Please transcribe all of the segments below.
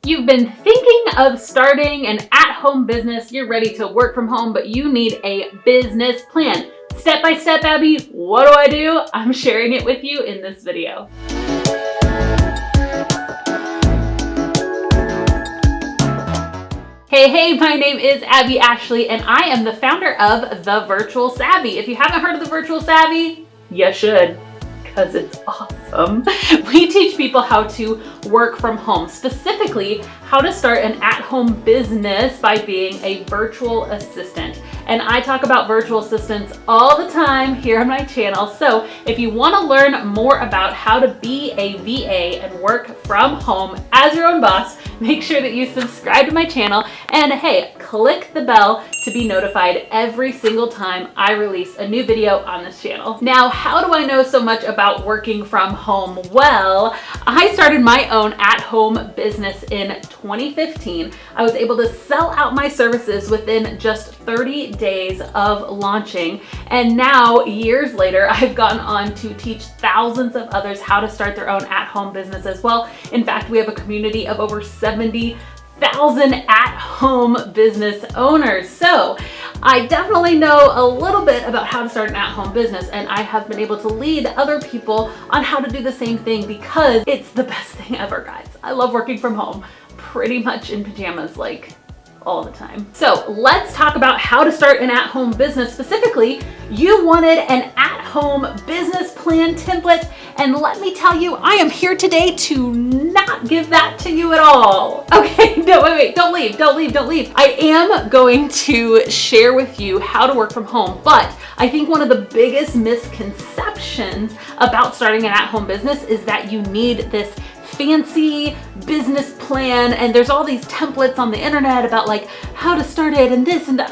You've been thinking of starting an at-home business. You're ready to work from home, but you need a business plan. Step by step, Abby, what do? I'm sharing it with you in this video. Hey, my name is Abby Ashley, and I am the founder of The Virtual Savvy. If you haven't heard of The Virtual Savvy, you should, because it's awesome. We teach people how to work from home, specifically how to start an at-home business by being a virtual assistant. And I talk about virtual assistants all the time here on my channel. So if you want to learn more about how to be a VA and work from home as your own boss, make sure that you subscribe to my channel and hey, click the bell to be notified every single time I release a new video on this channel. Now, how do I know so much about working from home? Well, I started my own at-home business in 2015. I was able to sell out my services within just 30 days of launching. And now, years later, I've gone on to teach thousands of others how to start their own at-home business as well. In fact, we have a community of over 70,000 at-home business owners. So I definitely know a little bit about how to start an at-home business, and I have been able to lead other people on how to do the same thing because it's the best thing ever, guys. I love working from home, pretty much in pajamas, like all the time. So let's talk about how to start an at-home business. Specifically, you wanted an at-home business plan template, and let me tell you, I am here today to not give that to you at all. Okay, no, wait, don't leave. I am going to share with you how to work from home, but I think one of the biggest misconceptions about starting an at-home business is that you need this fancy business plan, and there's all these templates on the internet about like how to start it and this and that.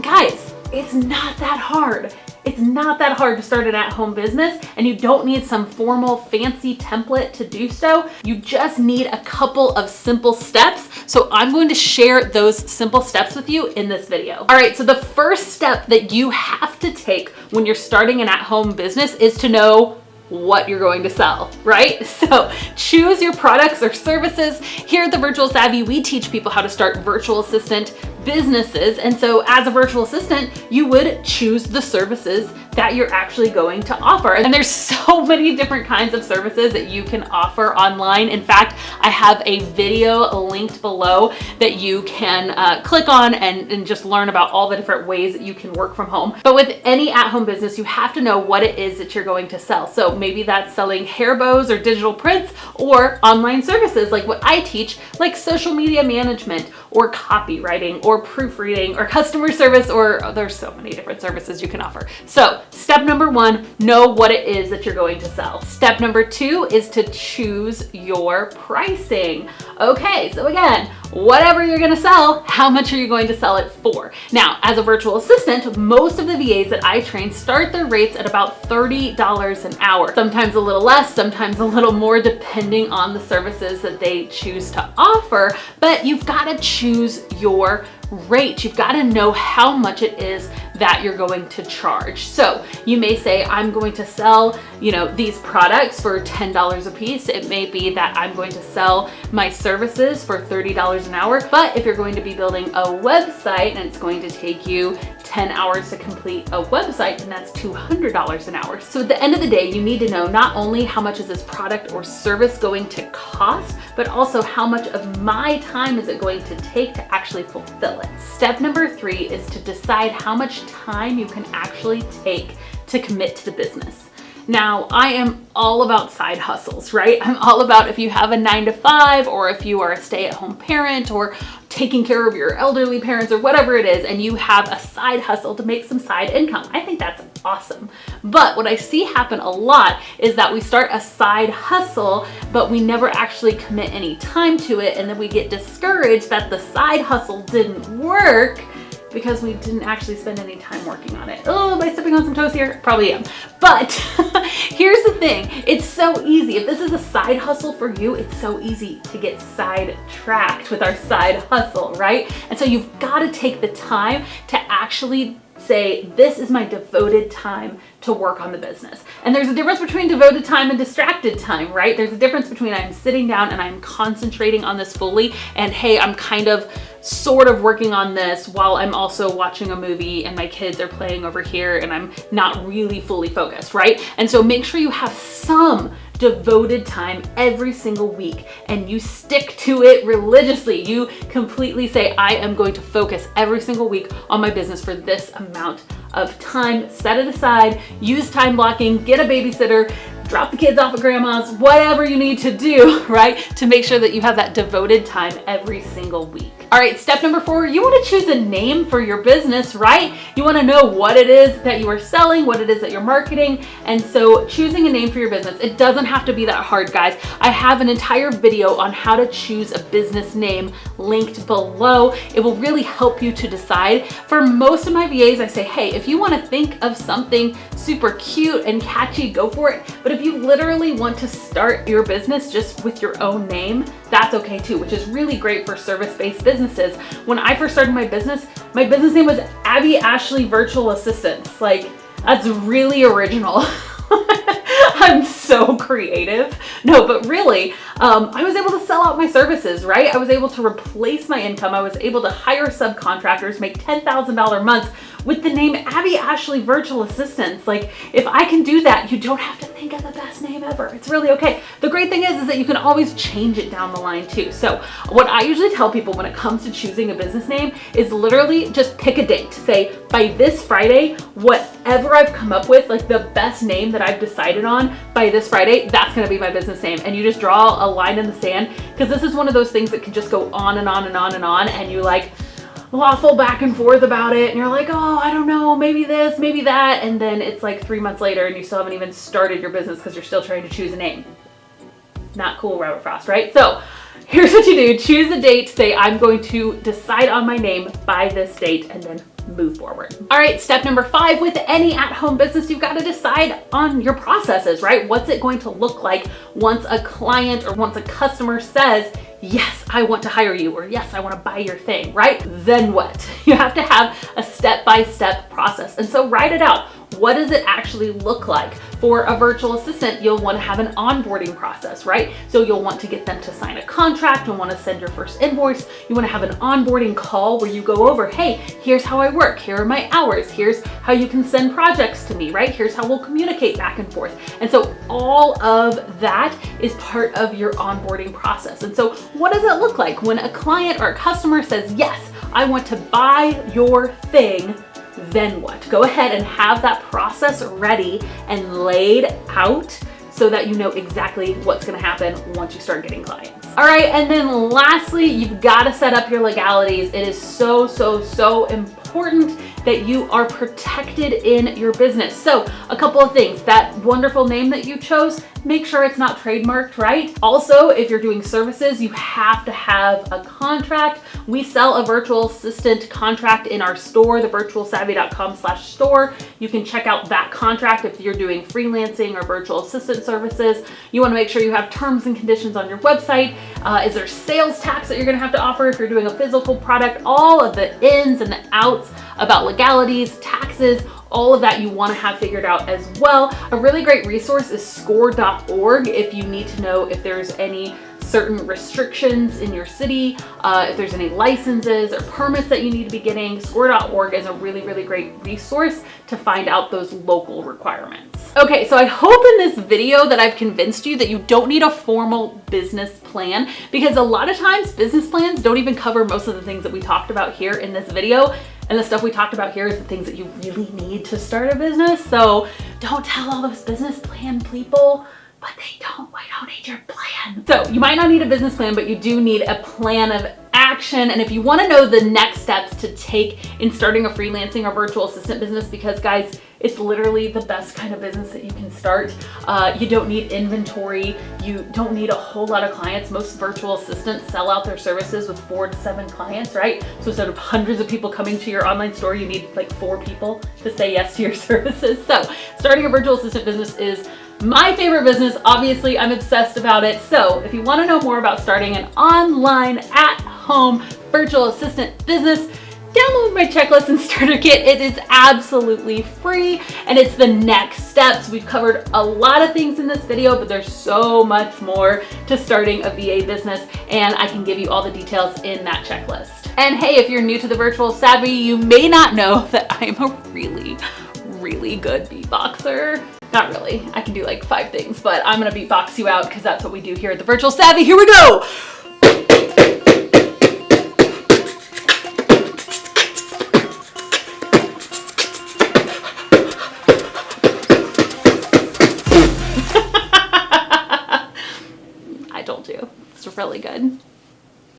Guys, it's not that hard. It's not that hard to start an at-home business, and you don't need some formal fancy template to do so. You just need a couple of simple steps. So I'm going to share those simple steps with you in this video. All right, so the first step that you have to take when you're starting an at-home business is to know what you're going to sell, right? So choose your products or services. Here at The Virtual Savvy, we teach people how to start virtual assistant businesses. And so as a virtual assistant, you would choose the services that you're actually going to offer. And there's so many different kinds of services that you can offer online. In fact, I have a video linked below that you can click on and just learn about all the different ways that you can work from home. But with any at-home business, you have to know what it is that you're going to sell. So maybe that's selling hair bows or digital prints, or online services like what I teach, like social media management or copywriting or proofreading or customer service, or there's so many different services you can offer. So step number one, know what it is that you're going to sell. Step number two is to choose your pricing. Okay, so again, whatever you're gonna sell, how much are you going to sell it for? Now, as a virtual assistant, most of the VAs that I train start their rates at about $30 an hour. Sometimes a little less, sometimes a little more, depending on the services that they choose to offer, but you've gotta choose your rate. You've got to know how much it is that you're going to charge. So you may say, I'm going to sell, these products for $10 a piece. It may be that I'm going to sell my services for $30 an hour. But if you're going to be building a website and it's going to take you 10 hours to complete a website, and that's $200 an hour. So at the end of the day, you need to know not only how much is this product or service going to cost, but also how much of my time is it going to take to actually fulfill it. Step number three is to decide how much time you can actually take to commit to the business. Now, I am all about side hustles, right? I'm all about if you have a 9-to-5, or if you are a stay-at-home parent, or taking care of your elderly parents, or whatever it is, and you have a side hustle to make some side income. I think that's awesome. But what I see happen a lot is that we start a side hustle, but we never actually commit any time to it, and then we get discouraged that the side hustle didn't work because we didn't actually spend any time working on it. Oh, am I stepping on some toes here? Probably am. But here's the thing, it's so easy. If this is a side hustle for you, it's so easy to get sidetracked with our side hustle, right? And so you've got to take the time to actually say, this is my devoted time to work on the business. And there's a difference between devoted time and distracted time, right? There's a difference between I'm sitting down and I'm concentrating on this fully, and hey, I'm kind of sort of working on this while I'm also watching a movie and my kids are playing over here and I'm not really fully focused, right? And so make sure you have some devoted time every single week and you stick to it religiously. You completely say, I am going to focus every single week on my business for this amount of time. Set it aside, use time blocking, get a babysitter, drop the kids off at grandma's, whatever you need to do, right? To make sure that you have that devoted time every single week. All right, step number 4, you want to choose a name for your business, right? You want to know what it is that you are selling, what it is that you're marketing. And so choosing a name for your business, it doesn't have to be that hard, guys. I have an entire video on how to choose a business name linked below. It will really help you to decide. For most of my VAs, I say, hey, if you want to think of something super cute and catchy, go for it. But if you literally want to start your business just with your own name, that's okay too, which is really great for service-based businesses. When I first started my business name was Abby Ashley Virtual Assistants. Like, that's really original. I'm so creative. No, but really, I was able to sell out my services, right? I was able to replace my income. I was able to hire subcontractors, make $10,000 months with the name Abby Ashley Virtual Assistants. Like, if I can do that, you don't have to think of the best name ever. It's really okay. The great thing is that you can always change it down the line too. So what I usually tell people when it comes to choosing a business name is literally just pick a date. Say, by this Friday, whatever I've come up with, like the best name that I've decided on by this Friday, that's gonna be my business name. And you just draw a line in the sand, because this is one of those things that can just go on and on and on and on, and you like waffle back and forth about it, and you're like, oh, I don't know, maybe this, maybe that, and then it's like 3 months later and you still haven't even started your business because you're still trying to choose a name. Not cool, Robert Frost, right? So here's what you do. Choose a date, say I'm going to decide on my name by this date, and then move forward. All right, step number 5, with any at-home business, you've got to decide on your processes, right? What's it going to look like once a client or once a customer says, yes, I want to hire you, or yes, I want to buy your thing, right? Then what? You have to have a step-by-step process. And so write it out. What does it actually look like? For a virtual assistant, you'll want to have an onboarding process, right? So you'll want to get them to sign a contract. You'll want to send your first invoice. You want to have an onboarding call where you go over, hey, here's how I work. Here are my hours. Here's how you can send projects to me, right? Here's how we'll communicate back and forth. And so all of that is part of your onboarding process. And so what does it look like when a client or a customer says, yes, I want to buy your thing? Then what? Go ahead and have that process ready and laid out so that you know exactly what's going to happen once you start getting clients. All right, and then lastly, you've got to set up your legalities. It is so important that you are protected in your business. So a couple of things. That wonderful name that you chose, make sure it's not trademarked, right? Also, if you're doing services, you have to have a contract. We sell a virtual assistant contract in our store, thevirtualsavvy.com/store. You can check out that contract if you're doing freelancing or virtual assistant services. You want to make sure you have terms and conditions on your website. Is there sales tax that you're going to have to offer if you're doing a physical product? All of the ins and the outs about legalities, taxes, all of that you want to have figured out as well. A really great resource is score.org if you need to know if there's any certain restrictions in your city, if there's any licenses or permits that you need to be getting. Score.org is a really great resource to find out those local requirements. Okay, so I hope in this video that I've convinced you that you don't need a formal business plan, because a lot of times business plans don't even cover most of the things that we talked about here in this video. And the stuff we talked about here is the things that you really need to start a business. So don't tell all those business plan people, but they don't need your plan. So you might not need a business plan, but you do need a plan of action. And if you want to know the next steps to take in starting a freelancing or virtual assistant business, because guys, it's literally the best kind of business that you can start. You don't need inventory. You don't need a whole lot of clients. Most virtual assistants sell out their services with 4 to 7 clients, right? So instead of hundreds of people coming to your online store, you need like 4 people to say yes to your services. So starting a virtual assistant business is my favorite business. Obviously, I'm obsessed about it. So if you want to know more about starting an online at-home virtual assistant business, down download my checklist and starter kit. It is absolutely free and it's the next steps. We've covered a lot of things in this video, but there's so much more to starting a VA business, and I can give you all the details in that checklist. And hey, if you're new to the Virtual Savvy, you may not know that I'm a really good beatboxer. Not really, I can do like 5 things, but I'm gonna beatbox you out because that's what we do here at the Virtual Savvy. Here we go. I told you, it's really good.